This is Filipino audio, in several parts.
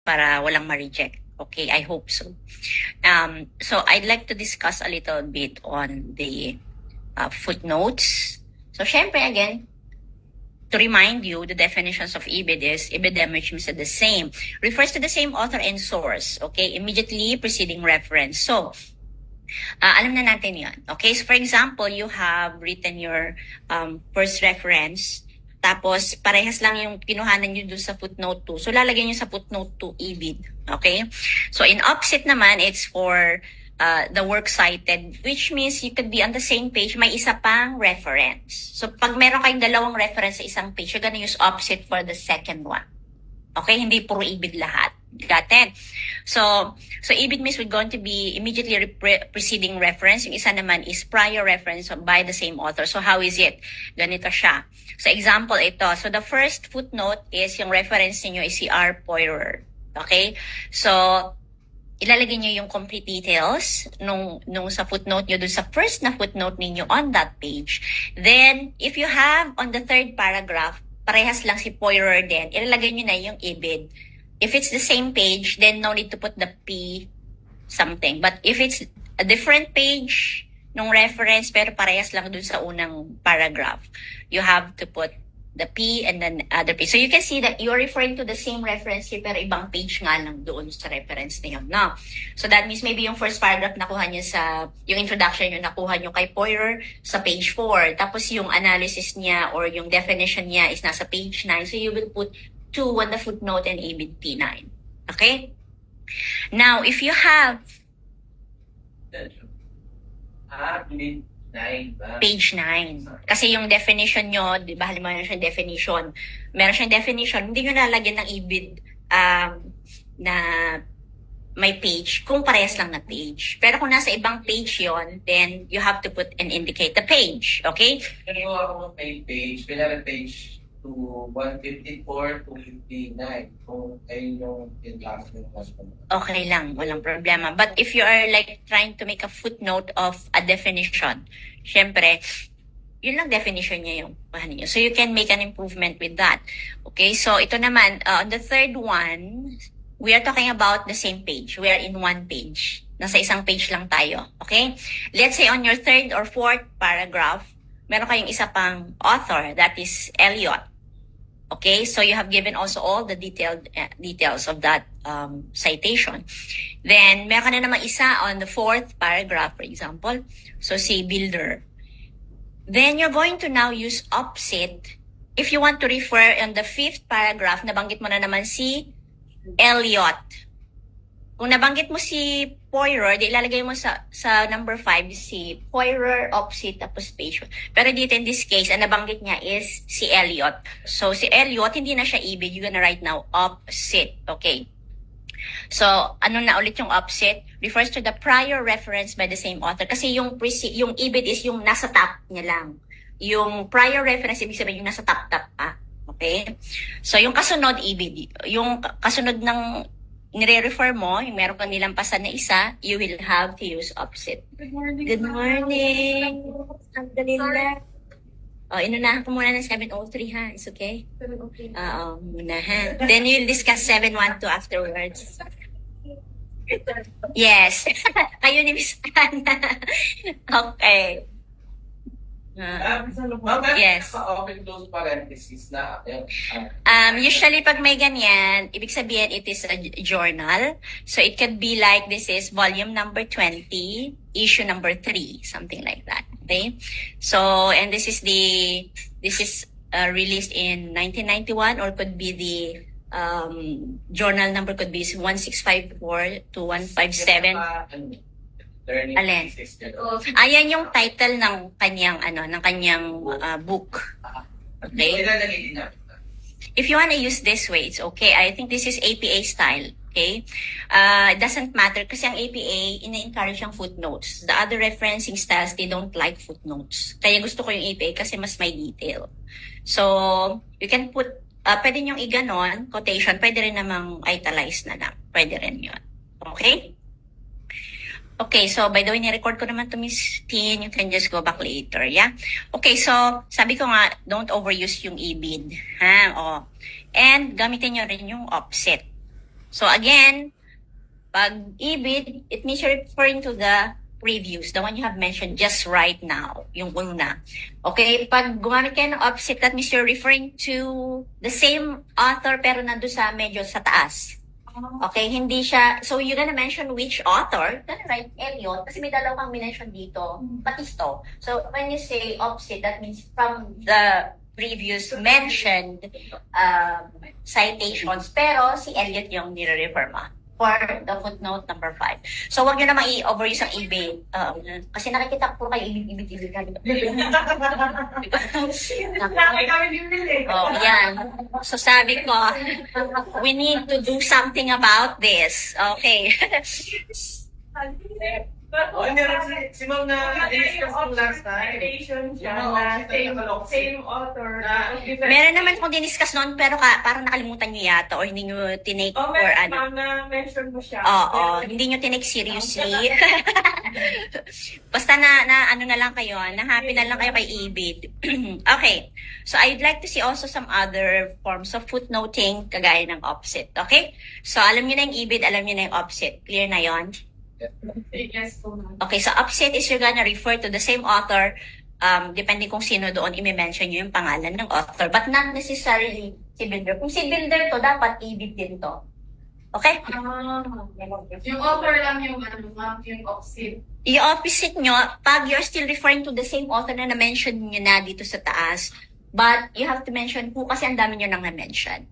para walang ma-reject. Okay, I hope so. So I'd like to discuss a little bit on the footnotes. So syempre again, to remind you, the definitions of IBID is IBID which means the same, refers to the same author and source, okay, immediately preceding reference. So, alam na natin yan. Okay, so for example, you have written your first reference, tapos parehas lang yung kinuhanan nyo dun sa footnote 2. So, lalagyan nyo sa footnote 2 IBID. Okay? So, in opposite naman, it's for the work cited, which means you could be on the same page, may isa pang reference. So, pag meron kayong dalawang reference sa isang page, you're gonna use opposite for the second one. Okay? Hindi puro IBID lahat. Got it? So IBID means we're going to be immediately preceding reference. Yung isa naman is prior reference by the same author. So, how is it? Ganito siya. So, example ito. So, the first footnote is yung reference niyo is si R. Poirer. Okay? So, ilalagay niyo yung complete details nung sa footnote niyo dun sa first na footnote ninyo on that page. Then, if you have on the third paragraph, parehas lang si Poirer din, ilalagay niyo na yung IBID. If it's the same page, then no need to put the P something. But if it's a different page nung reference pero parehas lang dun sa unang paragraph, you have to put the P and then other page. So you can see that you're referring to the same reference here pero ibang page nga lang doon sa reference na yun. No? So that means maybe yung first paragraph nakuha niya sa, yung introduction yung nakuha niyo kay Poirer sa page 4. Tapos yung analysis niya or yung definition niya is nasa page 9. So you will put 2 on the footnote and IBID P9. Okay? Now, if you have page 9. Kasi yung definition nyo, di ba, halimbawa siyang definition. Meron siyang definition, hindi nyo nalagyan ng IBID na may page, kung parehas lang na page. Pero kung nasa ibang page yon, then you have to put and indicate the page. Okay? Pero ako may page, kailangan page to 154 to 59 kung ayun yung in-class ng customer. Okay lang, walang problema. But if you are like trying to make a footnote of a definition, syempre, yun lang definition niya yung niyo. So you can make an improvement with that. Okay, so ito naman, on the third one, we are talking about the same page. We are in one page. Nasa isang page lang tayo. Okay? Let's say on your third or fourth paragraph, meron kayong isa pang author, that is Eliot. Okay, so you have given also all the details of that citation. Then, meron ka na naman isa on the fourth paragraph, for example. So, si Builder. Then, you're going to now use opposite. If you want to refer on the fifth paragraph, nabanggit mo na naman si Eliot. Kung nabanggit mo si Poirer, di ilalagay mo sa number 5 si Poirer, opposite, tapos page 1. Pero dito in this case, ang nabanggit niya is si Eliot. So, si Eliot, hindi na siya IBID. You're gonna write now opposite. Okay. So, ano na ulit yung opposite? Refers to the prior reference by the same author. Kasi yung IBID is yung nasa top niya lang. Yung prior reference, ibig sabihin yung nasa top pa. Okay? So, yung kasunod IBID, yung kasunod ng nire-refer mo, yung meron kang nilampasan na isa, you will have to use opposite. Good morning. Good morning. Ang dali na. Inunahan ko muna ng 703 ha. It's okay? Okay. Oo, muna ha. Then you'll discuss 712 afterwards. Yes. Kayo ni Miss Anna. Okay. Yes. Open close parenthesis na. Usually pag may ganyan, ibig sabihin it is a journal. So it could be like this is volume number 20, issue number 3, something like that. Okay? So, and this is released in 1991 or could be the journal number could be 1654 to 157. Alin? Ayan yung title ng kanyang book. Okay? If you want to use this way, it's okay. I think this is APA style. Okay? It doesn't matter kasi ang APA, ina-encourage yung footnotes. The other referencing styles, they don't like footnotes. Kaya gusto ko yung APA kasi mas may detail. So, you can put, pwede nyong iganon, quotation, pwede rin namang italize na lang. Pwede rin yun. Okay? Okay, so by the way, ni-record ko naman to Miss Tin. You can just go back later, yeah? Okay, so sabi ko nga, don't overuse yung IBID. Ha? Oh. And gamitin nyo rin yung offset. So again, pag EBIT, it means you're referring to the previews, the one you have mentioned just right now, yung una. Okay, pag gumamit kayo ng offset, that means you're referring to the same author pero nandun sa medyo sa taas. Okay, hindi siya, so you're gonna mention which author, gonna write Eliot, kasi may dalawang minention dito, Batisto. So when you say offset, that means from the previous mentioned citations, pero si Eliot yung nire-refer mo for the footnote number 5. So wag nyo naman i-overuse ang EBIT. Kasi nakikita ko kayo ibig-ibig ka. Oh, yan. So sabi ko, we need to do something about this. Okay. Oh, meron si Ma'am na discuss ko last time. Same author. Meron naman kung diniscuss noon, pero parang nakalimutan nyo yata or hindi nyo tinake Oh, or ano. na-mention mo siya. Oo, hindi nyo tinake seriously. Basta na ano na lang kayo, na happy na lang kayo kay EBIT. Okay, so I'd like to see also some other forms of footnoting kagaya ng offset. Okay, so alam nyo na yung EBIT, alam nyo na yung offset. Clear na yon? Yes po, ma'am. Okay, so offset is you're gonna refer to the same author, depending kung sino doon, i-mention nyo yung pangalan ng author, but not necessarily si builder. Kung si builder to, dapat EBIT din to. Okay? Yung author lang yung ma'am, yung offset. I-opposite nyo, pag you're still referring to the same author na na-mention nyo na dito sa taas, but you have to mention who kasi ang dami nyo nang na-mention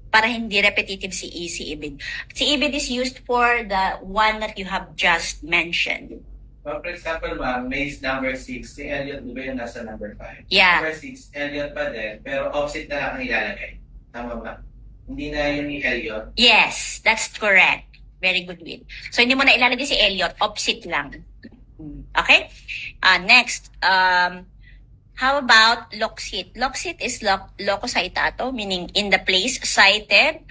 para hindi repetitive si EBIT. Si EBIT is used for the one that you have just mentioned. For example, ma'am, may number 6, si Elliot, di ba yung nasa number 5? Yeah. Number 6, Elliot pa din, pero offset na lang ang ilalagay. Tama ba? Hindi na yun ni Elliot. Yes, that's correct. Very good, Will. So, hindi mo na ilalagay si Elliot, opposite lang. Okay? Next, how about loxit? Loxit is loco citato, meaning in the place cited.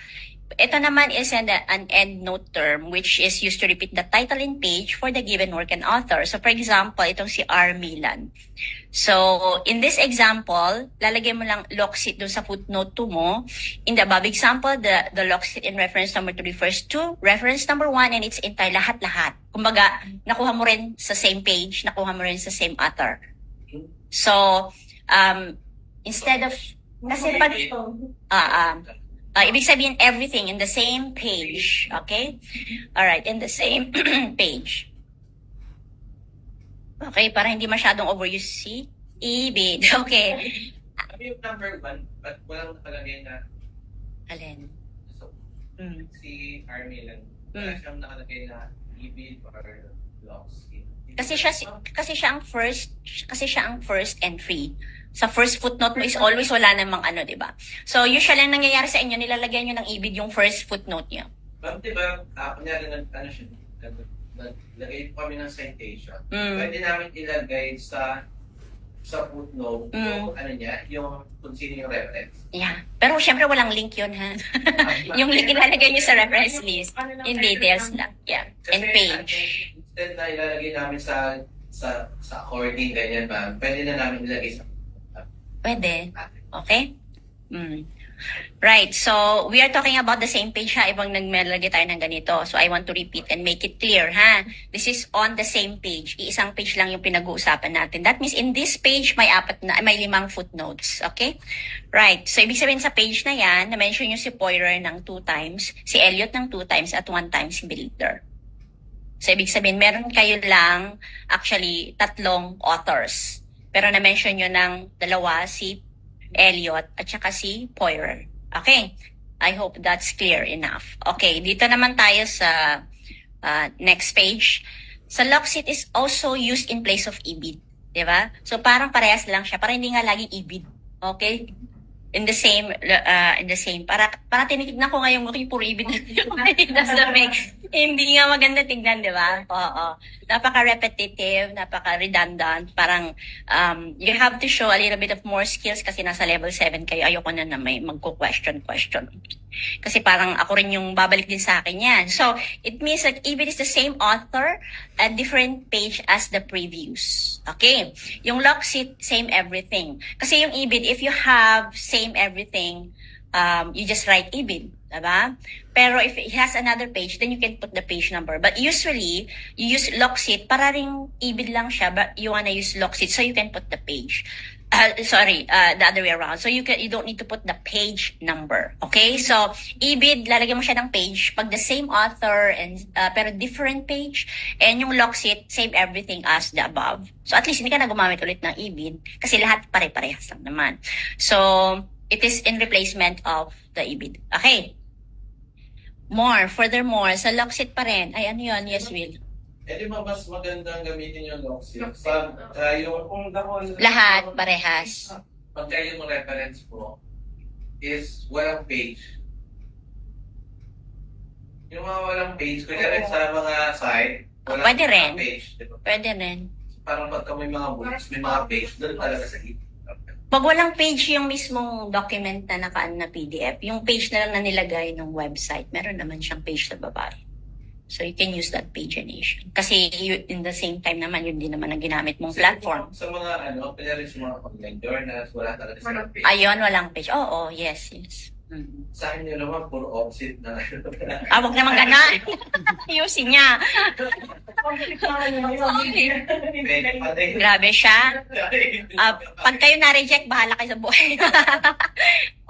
Ito naman is an endnote term which is used to repeat the title and page for the given work and author. So, for example, itong si R. Milan. So, in this example, lalagay mo lang loxit dun sa footnote 2 mo. In the above example, the loxit in reference number 2 refers to reference number 1 and its entire lahat-lahat. Kumbaga, nakuha mo rin sa same page, nakuha mo rin sa same author. So, instead of, kasi pag, ibig sabihin everything in the same page, okay? Alright, in the same page. Okay, para hindi masyadong overuse si EBIT. Okay. Ano yung number 1, but walang nakalagay na Alin? so, Mm. si Army lang. Wala siyang nakalagay na EBIT or logs. Kasi siya ang first entry. Sa first footnote mo is always wala namang ano, 'di ba? So usually ang nangyayari sa inyo, nilalagay niyo ng EBIT yung first footnote niyo. Ma'am, di ba, kunyari ano siya, naglagay po kami ng citation. Pwede namin ilagay sa footnote yung ano niya, yung kung sino yung reference. Yeah. Pero syempre walang link 'yun, ha. Yung link ilalagay niyo sa reference list. In details lang. Yeah. And page. Instead na ilalagay namin sa according ganyan, ma'am, pwede na namin ilagay sa Pwede. Okay? Right. So, we are talking about the same page, ha? Ibang naglalagay tayo ng ganito. So, I want to repeat and make it clear, ha? This is on the same page. Iisang page lang yung pinag-uusapan natin. That means in this page, may 5 footnotes. Okay? Right. So, ibig sabihin sa page na yan, na-mention yung si Poirer ng 2 times, si Elliot ng 2 times, at 1 time si Builder. So, ibig sabihin, meron kayo lang, actually, 3 authors. Pero na-mention nyo ng 2, si Elliot at saka si Poirer. Okay? I hope that's clear enough. Okay, dito naman tayo sa next page. Sa loxit is also used in place of EBIT. Diba? So, parang parehas lang siya. Para hindi nga laging EBIT. Okay? In the same. Para tinitignan ko ngayon yung puro EBIT. Hindi nga maganda tignan, di ba? Oo. Napaka-repetitive, napaka-redundant. Parang, you have to show a little bit of more skills kasi nasa level 7 kayo. Ayoko na may magko-question. Kasi parang ako rin yung babalik din sa akin yan. So, it means that EBIT is the same author, a different page as the previous. Okay? Yung loxit, same everything. Kasi yung EBIT, if you have same everything, you just write EBIT. Diba? Pero if it has another page, then you can put the page number. But usually, you use Locksit para ring ibid lang siya, but you wanna use Locksit so you can put the page. The other way around. So you don't need to put the page number. Okay? So, ibid, lalagyan mo siya ng page pag the same author and pero different page. And yung Locksit, same everything as the above. So at least hindi ka na gumamit ulit ng ibid kasi lahat pare-parehas lang naman. So, it is in replacement of the ibid. Okay? Furthermore, sa Locksit pa rin. Ay, ano yun? Yes, Will. Eh, di ba mas magandang gamitin yung Locksit? Pag yung Lahat, parehas. pagka yung reference mo is walang page. Yung mga walang page, kunyari sa mga site, walang Pwede rin. page. Diba? Pwede rin. Parang pagka may mga books, may mga page, doon talaga sa gitna. Pag walang page yung mismong document na nakaan na PDF, yung page na lang na nilagay ng website, meron naman siyang page sa baba. So you can use that pagination. Kasi in the same time naman, yun din naman ang ginamit mong platform. Sa mga kunyari sa mga online journals, wala talaga silang page. Ayun, walang page. Oo, yes. Sa akin yun naman, puro offset na. Wag naman gana. Ayusin niya. Grabe siya. Pag kayo na-reject, bahala kayo sa buhay.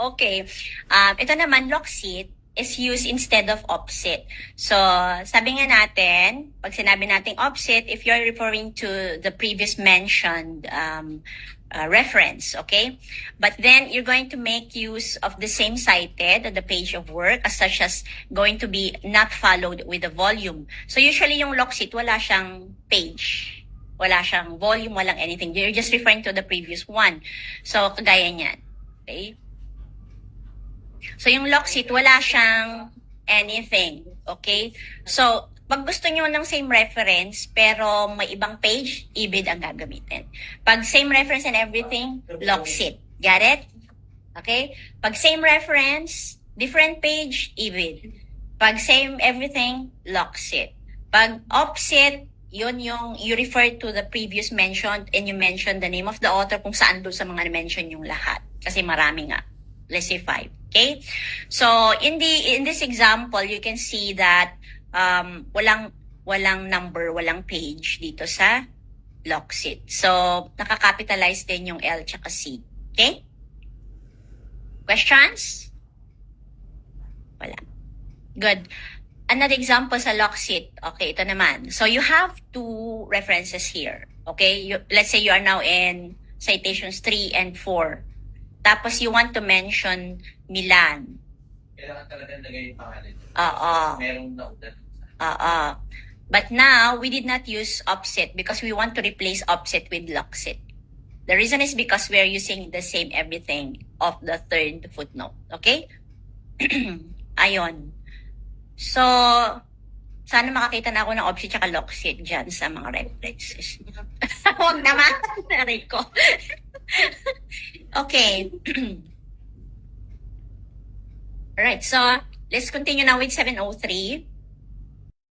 Okay. Ito naman, Locksit is used instead of offset. So, sabi nga natin, pag sinabi nating offset, if you're referring to the previous mentioned reference, okay? But then, you're going to make use of the same cited, the page of work, as such as going to be not followed with the volume. So, usually yung Locksit, wala siyang page. Wala siyang volume, walang anything. You're just referring to the previous one. So, kagaya niyan. Okay? So, yung Locksit, wala siyang anything. Okay? So, pag gusto nyo ng same reference, pero may ibang page, ibid ang gagamitin. Pag same reference and everything, Locksit. Got it? Okay? Pag same reference, different page, ibid. Pag same everything, Locksit. Pag offset, yun yung you refer to the previous mentioned and you mention the name of the author kung saan doon sa mga mention yung lahat. Kasi marami nga. Let's say 5. Okay? So, in this example, you can see that walang number, walang page dito sa Locksit. So, nakakapitalize din yung L tsaka C. Okay? Questions? Wala. Good. Another example sa Locksit. Okay, ito naman. So, you have two references here. Okay? Let's say you are now in citations 3 and 4. Tapos you want to mention Milan. Kailangan talaga nagay yung pangalan. Oo. Merong naulat. But now, we did not use offset because we want to replace offset with Locksit. The reason is because we are using the same everything of the third footnote. Okay? Ayon. So, sana makakita na ako ng offset tsaka Locksit dyan sa mga references. Huwag naman. Naray ko. Okay. Alright, so let's continue now with 703.